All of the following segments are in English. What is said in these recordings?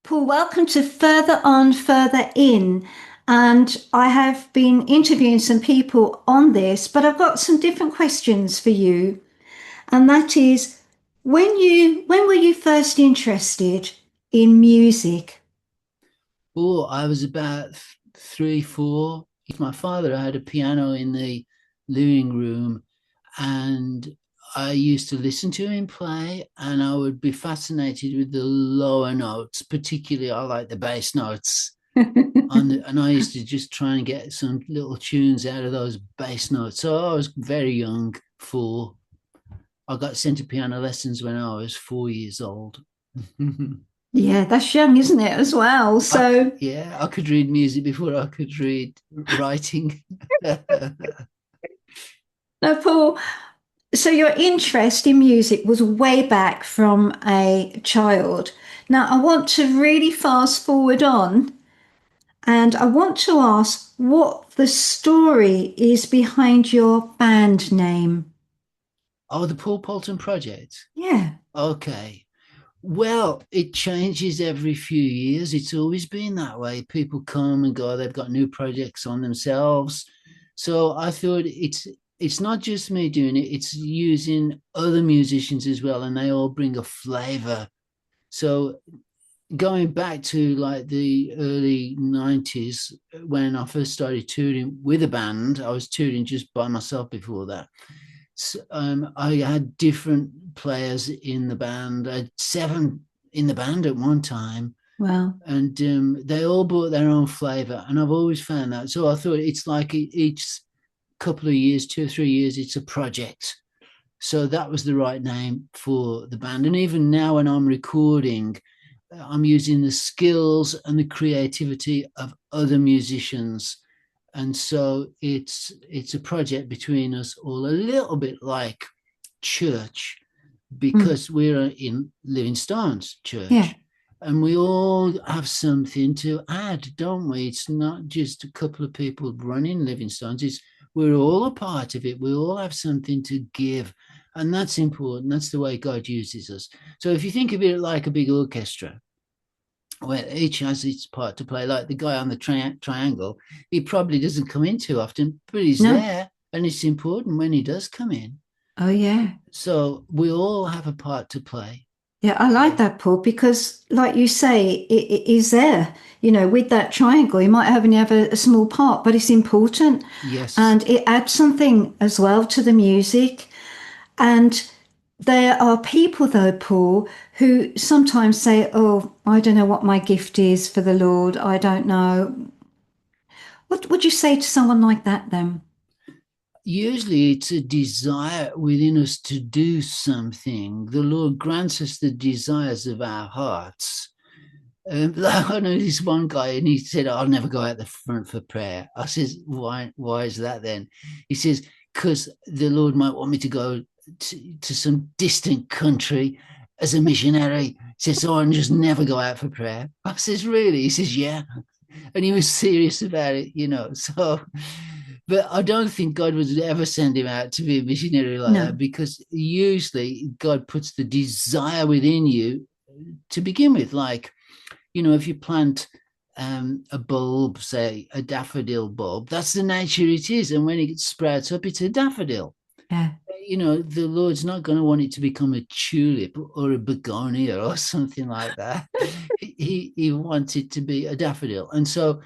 Paul, welcome to Further On, Further In. And I have been interviewing some people on this, but I've got some different questions for you. And that is, when were you first interested in music? Oh, I was about three, four. My father had a piano in the living room, and I used to listen to him play, and I would be fascinated with the lower notes. Particularly, I like the bass notes. And I used to just try and get some little tunes out of those bass notes. So I was very young, four. I got sent to piano lessons when I was 4 years old. Yeah, that's young, isn't it, as well? So, Yeah, I could read music before I could read writing. now, Paul, so your interest in music was way back from a child. Now, I want to really fast forward on. And I want to ask what the story is behind your band name. Oh, the Poulton project. Yeah. Okay. Well, it changes every few years. It's always been that way. People come and go, they've got new projects on themselves. So I thought it's not just me doing it, it's using other musicians as well, and they all bring a flavor. So going back to like the early 90s when I first started touring with a band, I was touring just by myself before that. So, I had different players in the band. I had seven in the band at one time, Well, and they all brought their own flavor. And I've always found that. So I thought it's like each couple of years, 2 or 3 years, it's a project. So that was the right name for the band. And even now, when I'm recording, I'm using the skills and the creativity of other musicians. And so it's a project between us all, a little bit like church, mm, because we're in Living Stones yeah. church. And we all have something to add, don't we? It's not just a couple of people running Living Stones. It's we're all a part of it. We all have something to give. And that's important. That's the way God uses us. So if you think of it like a big orchestra, where each has its part to play, like the guy on the triangle, he probably doesn't come in too often, but he's No. there. And it's important when he does come in. Oh, yeah. So we all have a part to play. Yeah, I like that, Paul, because like you say, it is there. With that triangle, you might only have a small part, but it's important. Yes. And it adds something as well to the music. And there are people, though, Paul, who sometimes say, "Oh, I don't know what my gift is for the Lord. I don't know." What would you say to someone like that then? Usually it's a desire within us to do something. The Lord grants us the desires of our hearts. Like I know this one guy, and he said, "I'll never go out the front for prayer." I says, "Why? Why is that then?" He says, "Because the Lord might want me to go to some distant country as a missionary." He says, "So I'll just never go out for prayer." I says, "Really?" He says, "Yeah." And he was serious about it. So, but I don't think God would ever send him out to be a missionary like that, No. because usually God puts the desire within you to begin with. Like, if you plant a bulb, say a daffodil bulb, that's the nature it is. And when it sprouts up, it's a daffodil. Yeah. The Lord's not going to want it to become a tulip or a begonia or something like that. He wants it to be a daffodil. And so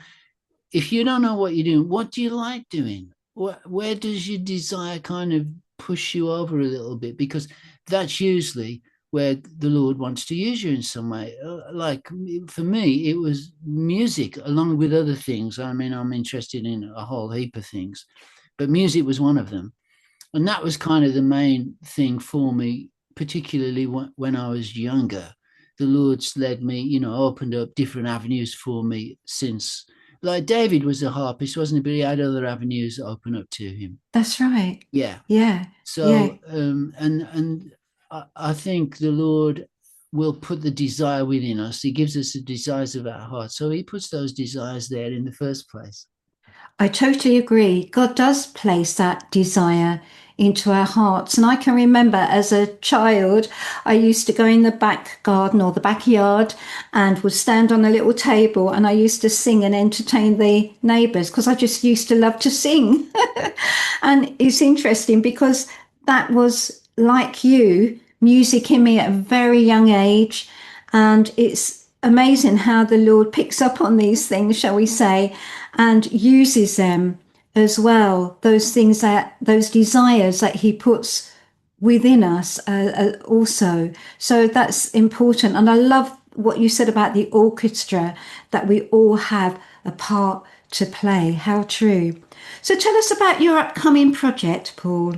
if you don't know what you're doing, what do you like doing? Where does your desire kind of push you over a little bit? Because that's usually where the Lord wants to use you in some way. Like for me, it was music along with other things. I mean, I'm interested in a whole heap of things, but music was one of them. And that was kind of the main thing for me, particularly when I was younger. The Lord's led me, opened up different avenues for me since. Like David was a harpist, wasn't he? But he had other avenues open up to him. That's right. Yeah. Yeah. Yeah. So, and I think the Lord will put the desire within us. He gives us the desires of our heart. So he puts those desires there in the first place. I totally agree. God does place that desire into our hearts. And I can remember as a child, I used to go in the back garden or the backyard and would stand on a little table and I used to sing and entertain the neighbours because I just used to love to sing. And it's interesting because that was like you, music in me at a very young age. And it's amazing how the Lord picks up on these things, shall we say, and uses them as well. Those things that, those desires that He puts within us also. So that's important. And I love what you said about the orchestra, that we all have a part to play. How true. So tell us about your upcoming project, Paul.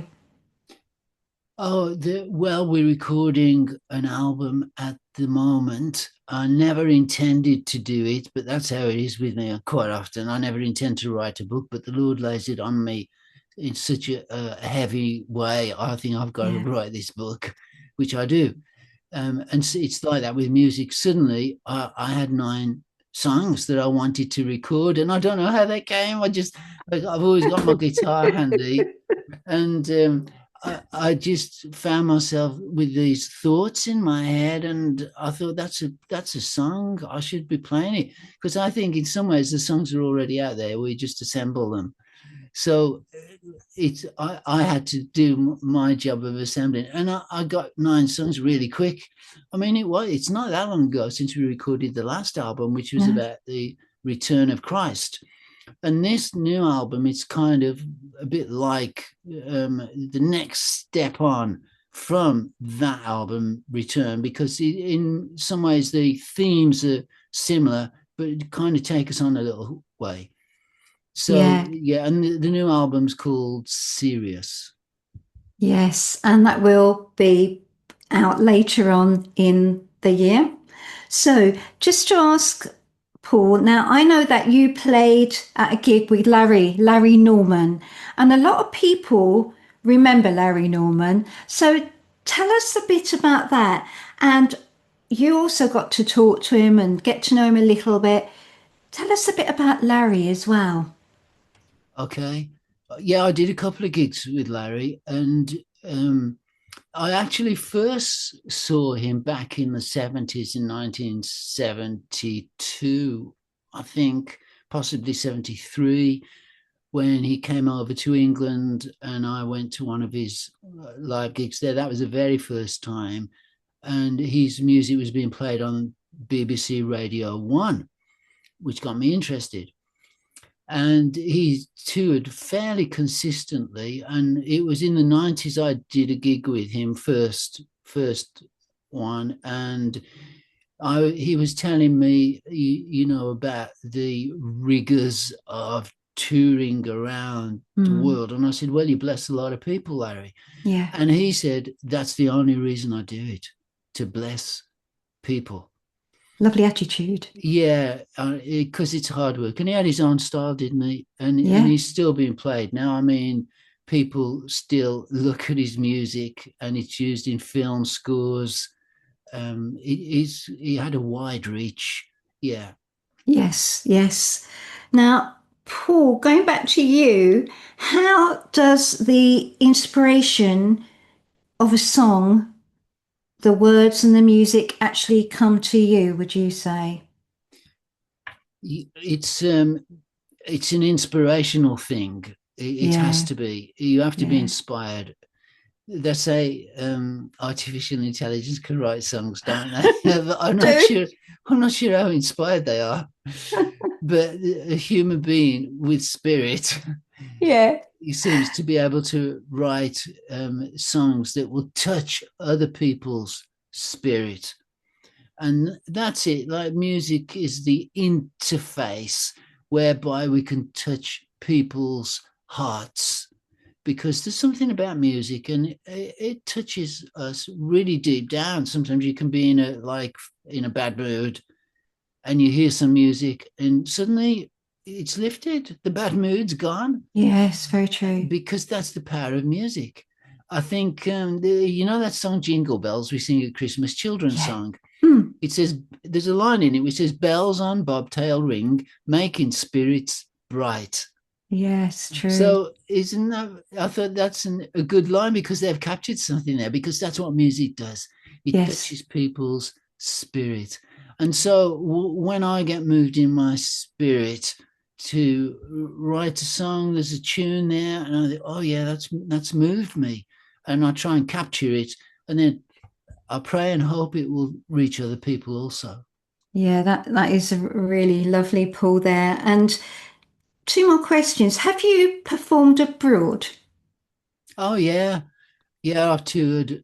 Oh, well, we're recording an album at the moment. I never intended to do it, but that's how it is with me quite often. I never intend to write a book, but the Lord lays it on me in such a heavy way. I think I've got to Yeah. write this book, which I do. And so it's like that with music. Suddenly, I had 9 songs that I wanted to record, and I don't know how they came. I've always got my guitar handy, and I just found myself with these thoughts in my head, and I thought that's a song. I should be playing it because I think in some ways the songs are already out there. We just assemble them. So I had to do my job of assembling, and I got 9 songs really quick. I mean, it's not that long ago since we recorded the last album, which was No. about the return of Christ. And this new album, it's kind of a bit like the next step on from that album, Return, because in some ways the themes are similar, but kind of take us on a little way. So Yeah. yeah, and the new album's called Serious. Yes. And that will be out later on in the year. So just to ask Paul, now I know that you played at a gig with Larry Norman, and a lot of people remember Larry Norman. So tell us a bit about that. And you also got to talk to him and get to know him a little bit. Tell us a bit about Larry as well. Okay. Yeah, I did a couple of gigs with Larry, and I actually first saw him back in the 70s in 1972, I think, possibly 73, when he came over to England and I went to one of his live gigs there. That was the very first time. And his music was being played on BBC Radio 1, which got me interested. And he toured fairly consistently. And it was in the 90s I did a gig with him, first one. And he was telling me, about the rigors of touring around the Mm, world. And I said, well, you bless a lot of people, Larry. yeah, And he said, that's the only reason I do it, to bless people. lovely attitude. Yeah, because it's hard work, and he had his own style, didn't he? And Yeah, he's still being played now. I mean, people still look at his music, and it's used in film scores. He had a wide reach. Yeah. yes, yes. Now, Paul, going back to you, how does the inspiration of a song, the words and the music actually come to you, would you say? It's an inspirational thing. It has Yeah, to be. You have to be yeah. inspired. They say artificial intelligence can write songs, don't they? But I'm not Do. sure. I'm not sure how inspired they are. But a human being with spirit, Yeah. he seems to be able to write songs that will touch other people's spirit, and that's it. Like music is the interface whereby we can touch people's hearts, because there's something about music and it touches us really deep down. Sometimes you can be in a bad mood and you hear some music and suddenly it's lifted, the bad mood's gone, Yes, very true. because that's the power of music. I think that song Jingle Bells we sing at Christmas, children's Yeah. song. Hmm. It says, there's a line in it which says, bells on bobtail ring, making spirits bright. Yes, true. So isn't that? I thought that's a good line because they've captured something there. Because that's what music does. It Yes. touches people's spirit, and so when I get moved in my spirit to write a song, there's a tune there, and I think, oh yeah, that's moved me, and I try and capture it, and then I pray and hope it will reach other people also. Yeah, that is a really lovely, Paul, there. And two more questions. Have you performed abroad? Oh yeah, yeah, I've toured,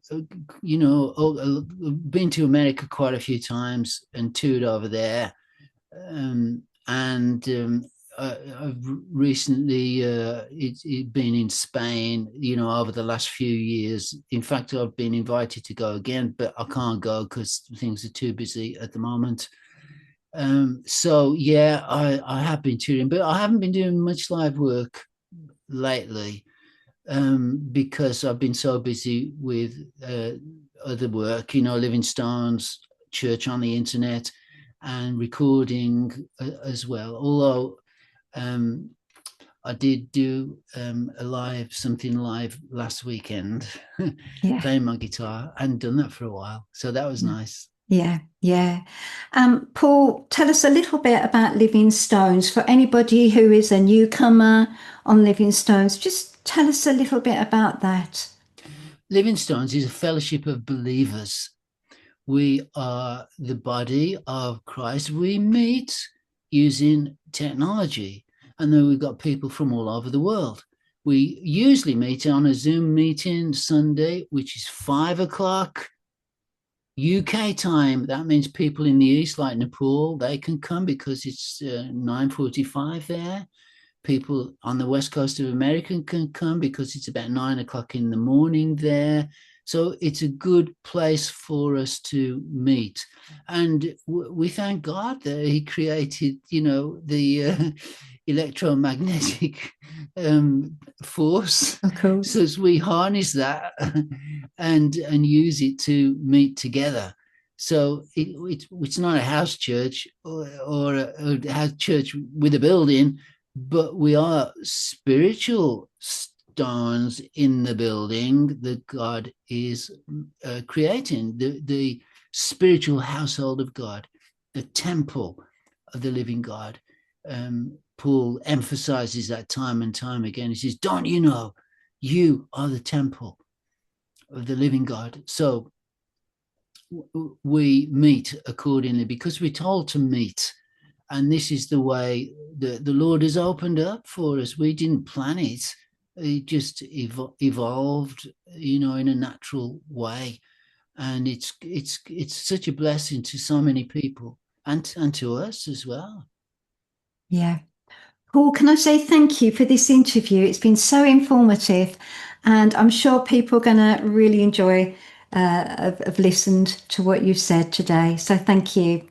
been to America quite a few times and toured over there. And I've recently been in Spain, over the last few years. In fact, I've been invited to go again, but I can't go because things are too busy at the moment. So yeah, I have been touring, but I haven't been doing much live work lately because I've been so busy with other work, Living Stones, church on the internet, and recording as well. Although um, I did do something live last weekend, Yeah. playing my guitar. I hadn't done that for a while, so that was nice. Yeah, yeah. Paul, tell us a little bit about Living Stones. For anybody who is a newcomer on Living Stones, just tell us a little bit about that. Living Stones is a fellowship of believers. We are the body of Christ. We meet using technology, and then we've got people from all over the world. We usually meet on a Zoom meeting Sunday, which is 5 o'clock UK time. That means people in the east, like Nepal, they can come because it's 9:45 there. People on the west coast of America can come because it's about 9 o'clock in the morning there. So it's a good place for us to meet. And we thank God that He created, the electromagnetic force. Of So course. as we harness that and use it to meet together. So it's not a house church or a house church with a building, but we are spiritual stones in the building that God is creating, the spiritual household of God, the temple of the living God. Paul emphasizes that time and time again. He says, don't you know, you are the temple of the living God. So we meet accordingly because we're told to meet, and this is the way the Lord has opened up for us. We didn't plan it; it just evolved, in a natural way, and it's such a blessing to so many people and to us as well. Yeah. Paul, can I say thank you for this interview? It's been so informative, and I'm sure people are going to really enjoy have listened to what you've said today. So thank you.